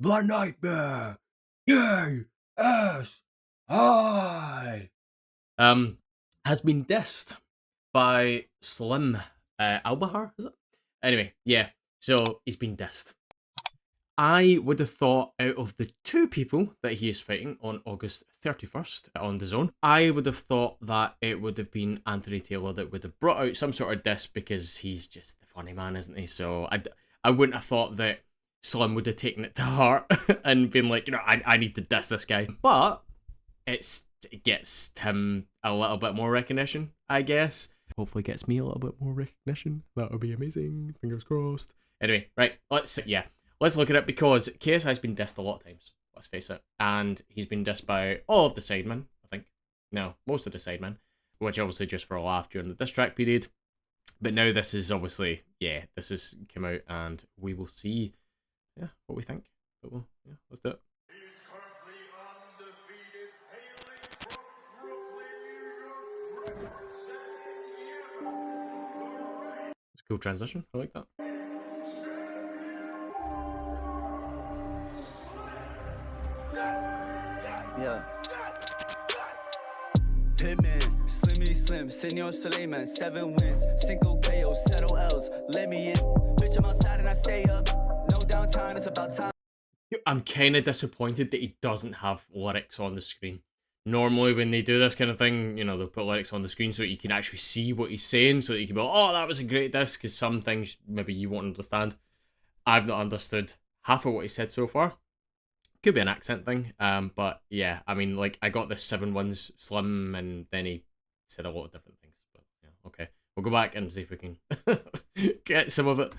The Nightmare. KSI. Has been dissed by Slim Albahar, is it? Anyway, yeah. So he's been dissed. I would have thought out of the two people that he is fighting on August 31st on DAZN, I would have thought that it would have been Anthony Taylor that would have brought out some sort of diss because he's just the funny man, isn't he? So I wouldn't have thought that Slim would have taken it to heart and been like, I need to diss this guy. But it gets him a little bit more recognition, I guess. Hopefully gets me a little bit more recognition. That would be amazing. Fingers crossed. Anyway, right, let's look at it because KSI's been dissed a lot of times, let's face it. And he's been dissed by all of the sidemen, I think. No, most of the sidemen, which obviously just for a laugh during the diss track period. But now this is obviously, this has come out and we will see, what we think. But let's do it. Cool transition, I like that. Yeah. Hitman, Slimmy Slim, Senor Suleiman, 7 wins, 5 KO, settle L's, let me in. Bitch, I'm outside and I stay up. No downtime, it's about time. I'm kind of disappointed that he doesn't have lyrics on the screen. Normally when they do this kind of thing, they'll put lyrics on the screen so that you can actually see what he's saying, so that you can be like, oh, that was a great diss, because some things maybe you won't understand. I've not understood half of what he said so far. Could be an accent thing, but yeah, I mean, like, I got this 7 wins Slim, and then he said a lot of different things, but yeah, okay. We'll go back and see if we can get some of it.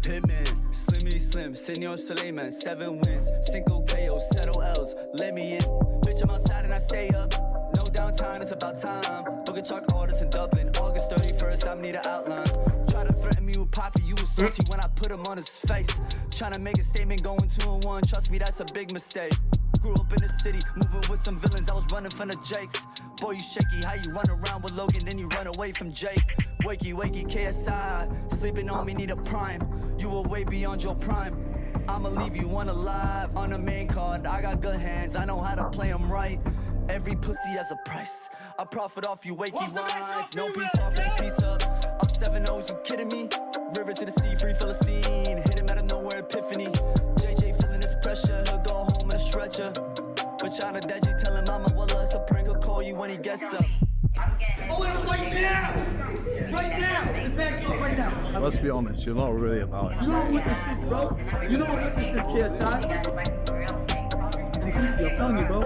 Hitman, Slimmy Slim, Senor Suleiman, 7 wins, 5 KO, settle L's, let me in. Bitch, I'm outside and I stay up. No downtime, it's about time. Book a chalk artist in Dublin, August 31st, I need an outline. Try to threaten me with Poppy, you was salty when I put him on his face. Trying to make a statement, going 2-1, trust me, that's a big mistake. Grew up in the city, moving with some villains, I was running from the Jakes. Boy, you shaky, how you run around with Logan, then you run away from Jake. Wakey, wakey, KSI, sleeping on me, need a prime. You were way beyond your prime. I'ma leave you unalive on the main card. I got good hands, I know how to play them right. Every pussy has a price. I profit off you wakey wise. No peace off, it's a piece up. Up 7-0s, you kidding me? River to the sea, free Philistine. Hit him out of nowhere, epiphany. JJ feeling this pressure, he'll go home in a stretcher. But China Deji tell him mama, well, it's a prank, he'll call you when he gets up. Oh, right now! Right now! In the backyard, right now! Let's be honest, you're not really about it. You know what this is, bro? You know what this is, KSI? I'm telling you, bro.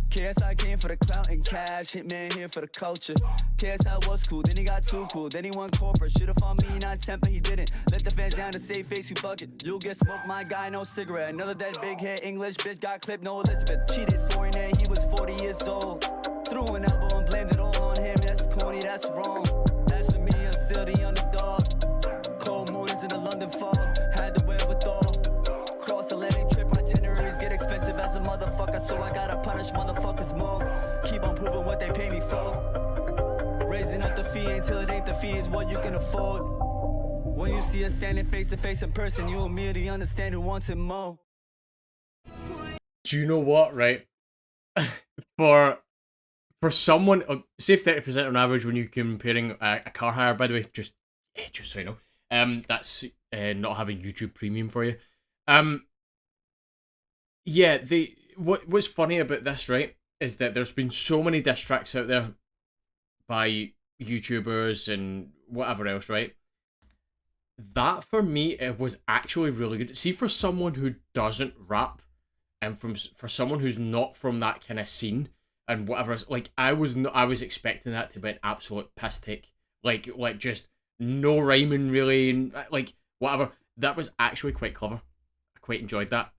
KSI came for the clout and cash, Hitman here for the culture. KSI was cool, then he got too cool, then he went corporate. Should've found me, not temper, he didn't. Let the fans down to save face, you bucket. You'll get smoked, my guy, no cigarette. Another dead big hair English bitch got clipped, no Elizabeth. Cheated foreigner, he was 40 years old. Threw an elbow and blamed it all on him, that's corny, that's wrong. As for me, I'm still the underdog. Cold mornings in the London fog, had to wear with all. Cross-Atlantic trip itineraries get expensive as a motherfucker, so I gotta punish motherfuckers more. Keep on proving what they pay me for. Raising up the fee until it ain't the fee is what you can afford. When you see us standing face to face in person, you immediately understand who wants it more. Do you know what, right? for someone, say 30% on average when you're comparing a car hire, by the way, just so you know, that's not having YouTube Premium for you. What's funny about this, right, is that there's been so many diss tracks out there by YouTubers and whatever else, right? That for me, it was actually really good. See, for someone who doesn't rap, and for someone who's not from that kind of scene and whatever, like I was expecting that to be an absolute piss take, like just no rhyming really, and like whatever. That was actually quite clever. I quite enjoyed that.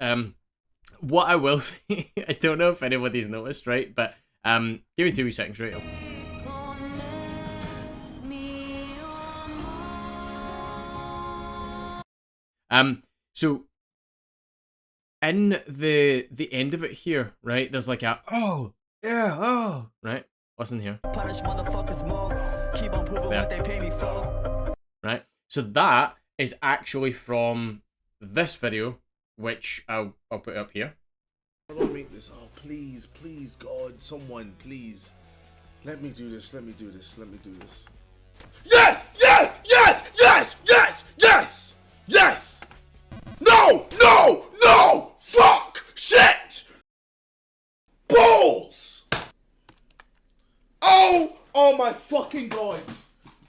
What I will say, I don't know if anybody's noticed, right? But give me 2 seconds, right? So in the end of it here, right? There's like a right? Listen here. Punish motherfuckers more. Keep on proving what they pay me for. Right? So that is actually from this video, which I'll put up here. I don't make this. Oh, please, please, God, someone, please. Let me do this. Let me do this. Let me do this. Yes! Yes! Yes! Yes! Yes! Yes! Yes! No! No! No! Fuck! Shit! Balls! Oh! Oh my fucking God!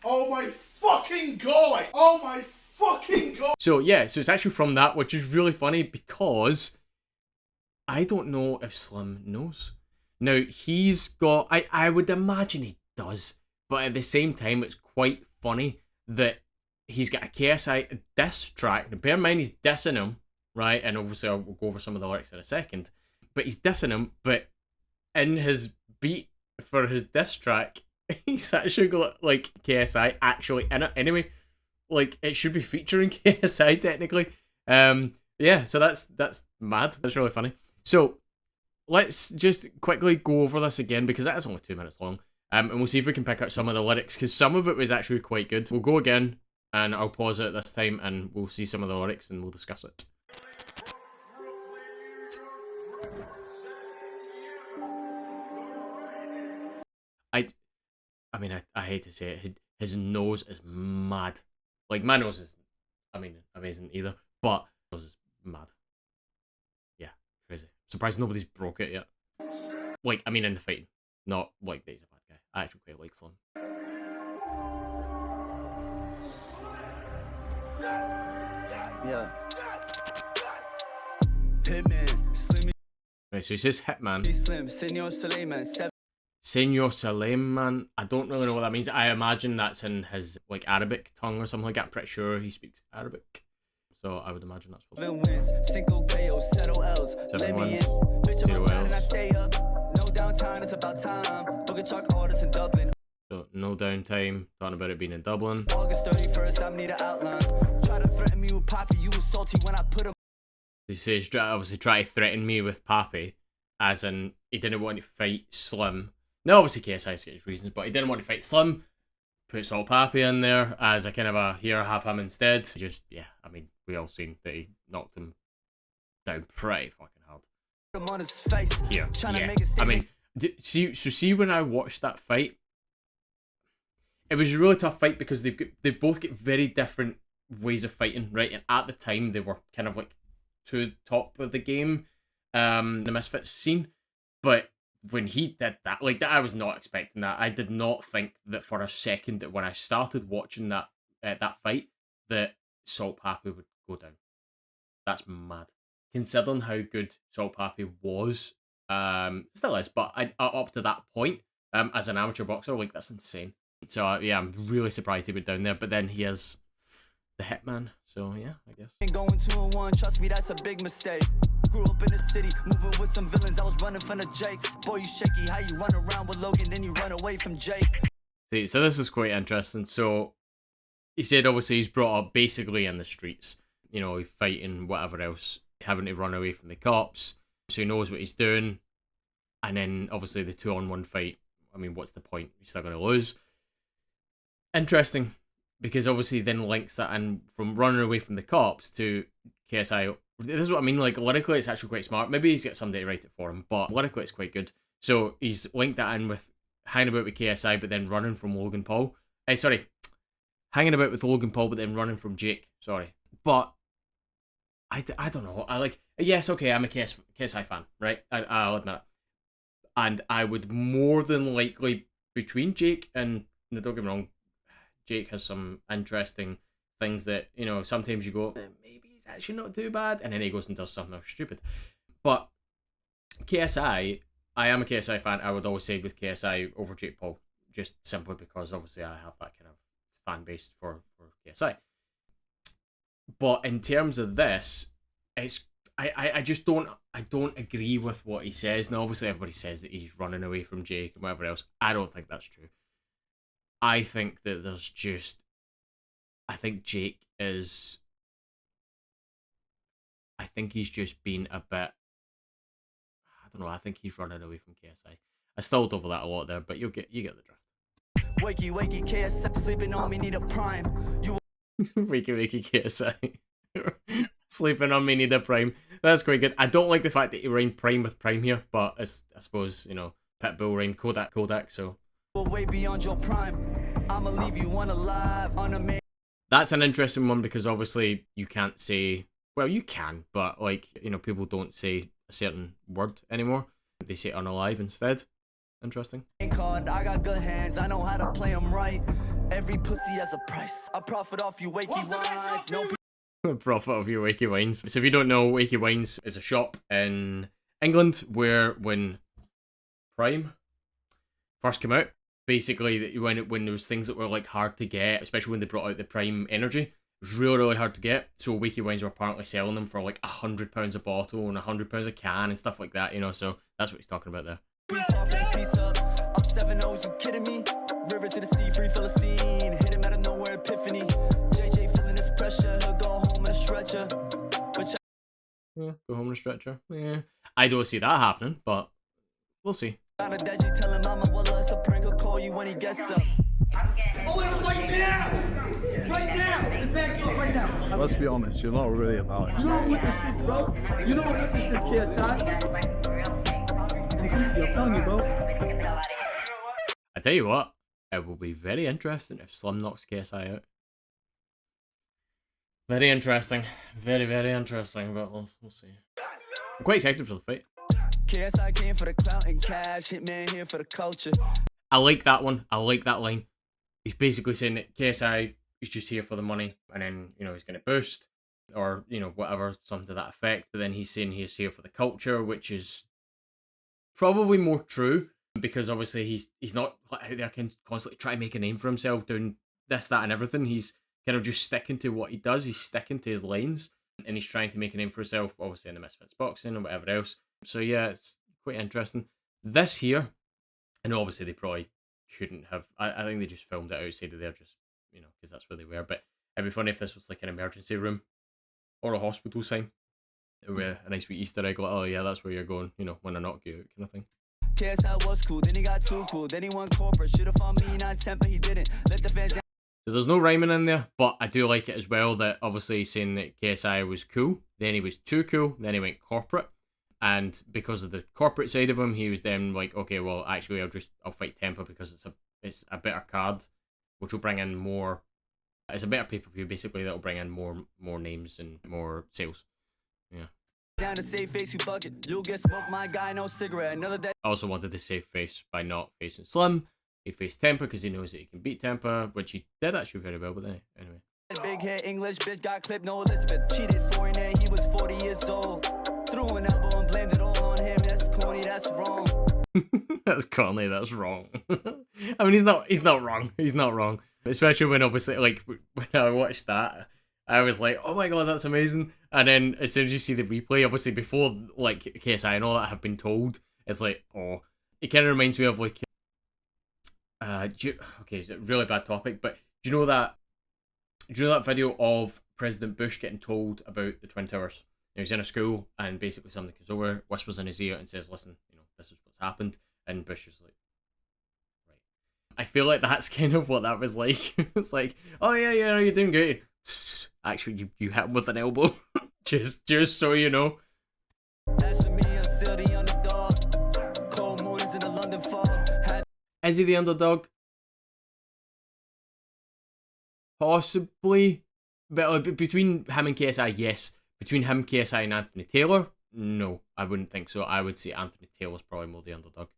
Oh my fucking God! Oh my fucking God! So yeah, so it's actually from that, which is really funny because I don't know if Slim knows. Now, he's got... I would imagine he does, but at the same time, it's quite funny that he's got a KSI diss track. Now, bear in mind, he's dissing him, right? And obviously, I'll go over some of the lyrics in a second. But he's dissing him, but in his beat for his diss track, he's actually got, like, KSI actually in it anyway. Like, it should be featuring KSI, technically. Yeah, so that's mad. That's really funny. So, let's just quickly go over this again, because that is only 2 minutes long. And we'll see if we can pick out some of the lyrics, because some of it was actually quite good. We'll go again, and I'll pause it this time, and we'll see some of the lyrics, and we'll discuss it. I mean, I hate to say it, his nose is mad. Like, my nose is, I mean, amazing either, but his nose is mad. Yeah, crazy. Surprised nobody's broke it yet. Like, I mean, in the fighting. Not like that he's a bad guy. I actually quite like Slim. Yeah. Hitman, Slim, Right, so he says Hitman. Slim, Senor Suleiman, Senor Suleiman. I don't really know what that means. I imagine that's in his, like, Arabic tongue or something like that. I'm pretty sure he speaks Arabic. So I would imagine that's what. 7 wins, 5 KOs, settle L's. 7 Let me wins, in. Bitch, I'm 0 outside and I L's. stay up. No downtime, it's about time. Book a truck artist in Dublin. So no downtime. Talking about it being in Dublin. August 31st, I need an outline. Try to threaten me with Poppy, you was salty when I put him. He says, obviously, try to threaten me with Pappy, as in he didn't want to fight Slim. Now, obviously, KSI's got his reasons, but he didn't want to fight Slim. Puts all Pappy in there as a kind of a here, have him instead. Just, yeah, I mean, we all seen that he knocked him down pretty fucking hard. Him on his face. Here, Trying to yeah. make a I statement. mean, see when I watched that fight, it was a really tough fight because they both get very different ways of fighting, right? And at the time, they were kind of like to top of the game, the Misfits scene. But when he did that, like that, I was not expecting that. I did not think that for a second that when I started watching that that fight, that Salt Pappy would go down. That's mad. Considering how good Salt Pappy was, still is, but up to that point, as an amateur boxer, like that's insane. So yeah, I'm really surprised he went down there. But then he is the Hitman, so yeah, I guess. Ain't going 2-1, trust me, that's a big mistake. Grew up in the city, moving with some villains. I was running from the Jakes. Boy, you shaky, how you run around with Logan, then you run away from Jake. See, so this is quite interesting. So he said obviously he's brought up basically in the streets, you know, fighting whatever else, having to run away from the cops. So he knows what he's doing. And then obviously the 2-on-1 fight, I mean, what's the point? He's still going to lose. Interesting, because obviously then links that in from running away from the cops to KSI. This is what I mean, like lyrically it's actually quite smart. Maybe he's got somebody to write it for him, but lyrically it's quite good. So he's linked that in with hanging about with KSI, but then running from Logan Paul. Sorry, hanging about with Logan Paul, but then running from Jake. Sorry, but I don't know. I like, yes, okay, I'm a KSI fan, right? I'll admit it. And I would more than likely, between Jake and, don't get me wrong, Jake has some interesting things that, you know, sometimes you go, maybe he's actually not too bad, and then he goes and does something else stupid. But KSI, I am a KSI fan. I would always say with KSI over Jake Paul, just simply because obviously I have that kind of fan base for KSI. But in terms of this, it's I just don't agree with what he says. Now obviously everybody says that he's running away from Jake and whatever else. I don't think that's true. I think that there's just, I think Jake is, I think he's just been a bit, I don't know, I think he's running away from KSI. I stalled over that a lot there, but you get the drift. Wakey, wakey, KSI sleeping on me, need a prime. You Wakey KSI. Sleeping on me, need a Prime. That's quite good. I don't like the fact that he rhymed Prime with Prime here, but I suppose, you know, Pitbull rhymed Kodak, so. Way beyond your prime. I'ma leave you unalive, unamazed. That's an interesting one because obviously you can't say, well, you can, but like, you know, people don't say a certain word anymore. They say unalive instead. Interesting. Card, I got good hands, I know how to play them right. Every pussy has a price. I profit off you wakey wines. No Profit of your Wakey Wines. So if you don't know, Wakey Wines is a shop in England where when Prime first came out, basically when there was things that were like hard to get, especially when they brought out the Prime Energy, it was really hard to get. So Wakey Wines were apparently selling them for like £100 a bottle and £100 a can and stuff like that, you know. So that's what he's talking about there. piece off, it's a piece up. Up 7 O's, you kidding me? River to the sea, free Philistine. Hit him out of nowhere, epiphany. JJ feeling this pressure, he'll go home in a stretcher. But Yeah, go home in a stretcher. Yeah, I don't see that happening, but we'll see. out of Deji, tell him mama, well, it's a prank, he'll call you when he gets up. Oh, it's right now! Right now! In the backyard right now. Let's be honest, you're not really about it. You know what this is, bro? You know what this is, KSI? I'm telling you, bro. I tell you what, it will be very interesting if Slim knocks KSI out. Very interesting. Very interesting, but we'll see. I'm quite excited for the fight. KSI came for the clout and cash, Hitman here for the culture. I like that one. I like that line. He's basically saying that KSI is just here for the money, and then, you know, he's going to boost, or, you know, whatever, something to that effect. But then he's saying he's here for the culture, which is probably more true, because obviously he's not out there constantly trying to make a name for himself, doing this, that, and everything. He's kind of just sticking to what he does. He's sticking to his lanes, and he's trying to make a name for himself, obviously in the Misfits boxing or whatever else. So yeah, it's quite interesting. This here, I know obviously they probably couldn't have. I think they just filmed it outside of there, just, you know, because that's where they were. But it'd be funny if this was like an emergency room or a hospital sign, where a nice wee Easter egg, like, oh yeah, that's where you're going, you know, when I knock you out, kind of thing. KSI was cool, then he got too cool, then he went corporate. Should've found me, not temper, he didn't. Let the fans down. So there's no rhyming in there, but I do like it as well that obviously he's saying that KSI was cool, then he was too cool, then he went corporate. And because of the corporate side of him, he was then like, okay, well, actually, I'll fight Temper because it's a better card, which will bring in more. It's a better pay-per-view, basically, that'll bring in more names and more sales. Yeah. Down to save face, you bucket. You'll get smoked, my guy, no cigarette. Another day. I also wanted to save face by not facing Slim. He'd face Temper because he knows that he can beat Temper, which he did actually very well, but anyway. Big hair, English, bitch got clipped, no Elizabeth. Cheated foreigner, he was 40 years old. Threw an elbow and blamed it all on him. That's corny, that's wrong. That's corny, that's wrong. I mean, he's not wrong. He's not wrong. Especially when obviously, like, when I watched that, I was like, oh my god, that's amazing. And then as soon as you see the replay, obviously before, like, KSI and all that have been told, it's like, oh, it kind of reminds me of, like, okay, it's a really bad topic, but do you know that video of President Bush getting told about the Twin Towers? He was in a school, and basically somebody comes over, whispers in his ear, and says, listen, you know, this is what's happened. And Bush is like, right. I feel like that's kind of what that was like. It's like, oh yeah, you're doing great. Actually, you hit him with an elbow. just so you know. That's for me, I'm still the underdog. Cold mornings in the London fog. Is he the underdog? Possibly. But between him and KSI, yes. Between him, KSI, and Anthony Taylor, no, I wouldn't think so. I would say Anthony Taylor's probably more the underdog,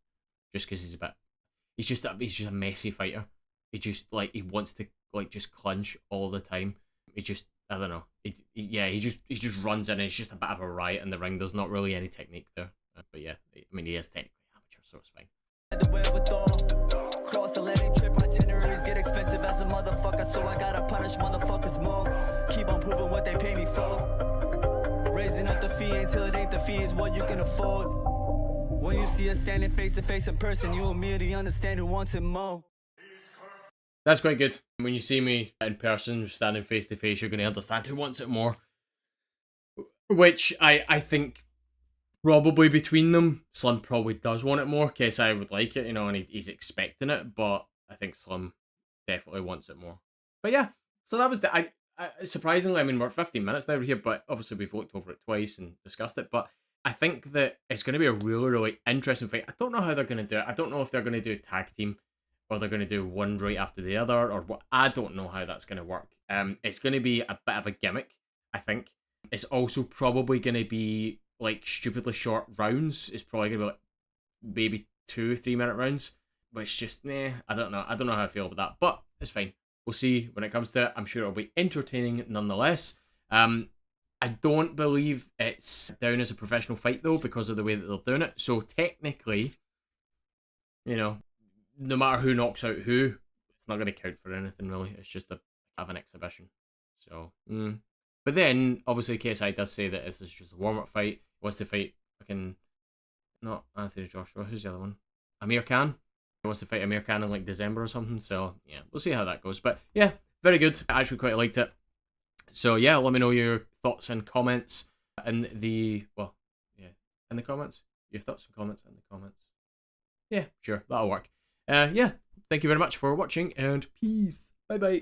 just because he's just a messy fighter. He just, like, he wants to, like, just clinch all the time. He just, I don't know. He just runs in, and it's just a bit of a riot in the ring. There's not really any technique there. But yeah, I mean, he is technically amateur, so it's fine. The wherewithal. Cross Atlantic trip itineraries get expensive as a motherfucker, so I gotta punish motherfuckers more. Keep on proving what they pay me for. Raising up the fee until it ain't the fee is what you can afford. When you see us standing face to face in person, you immediately understand who wants it more. That's quite good. When you see me in person, standing face to face, you're going to understand who wants it more. Which I think probably between them, Slim probably does want it more. KSI would like it, you know, and he's expecting it, but I think Slim definitely wants it more. But yeah, so that was surprisingly, I mean, we're 15 minutes now here, but obviously we've looked over it twice and discussed it. But I think that it's going to be a really, really interesting fight. I don't know how they're going to do it. I don't know if they're going to do a tag team or they're going to do one right after the other or what. I don't know how that's going to work. It's going to be a bit of a gimmick, I think. It's also probably going to be like stupidly short rounds. It's probably going to be like maybe 2-3 minute rounds, which just, I don't know. I don't know how I feel about that, but it's fine. We'll see when it comes to it. I'm sure it'll be entertaining nonetheless. I don't believe it's down as a professional fight though because of the way that they're doing it. So technically, you know, no matter who knocks out who, it's not going to count for anything really. It's just have an exhibition. So, but then obviously KSI does say that this is just a warm-up fight. He wants to fight fucking not Anthony Joshua. Who's the other one? Amir Khan. He wants to fight Amir Khan in like December or something. So yeah, we'll see how that goes. But yeah, very good. I actually quite liked it. So yeah, let me know your thoughts and comments in the in the comments. Your thoughts and comments in the comments. Yeah, sure, that'll work. Yeah, thank you very much for watching and peace. Bye bye.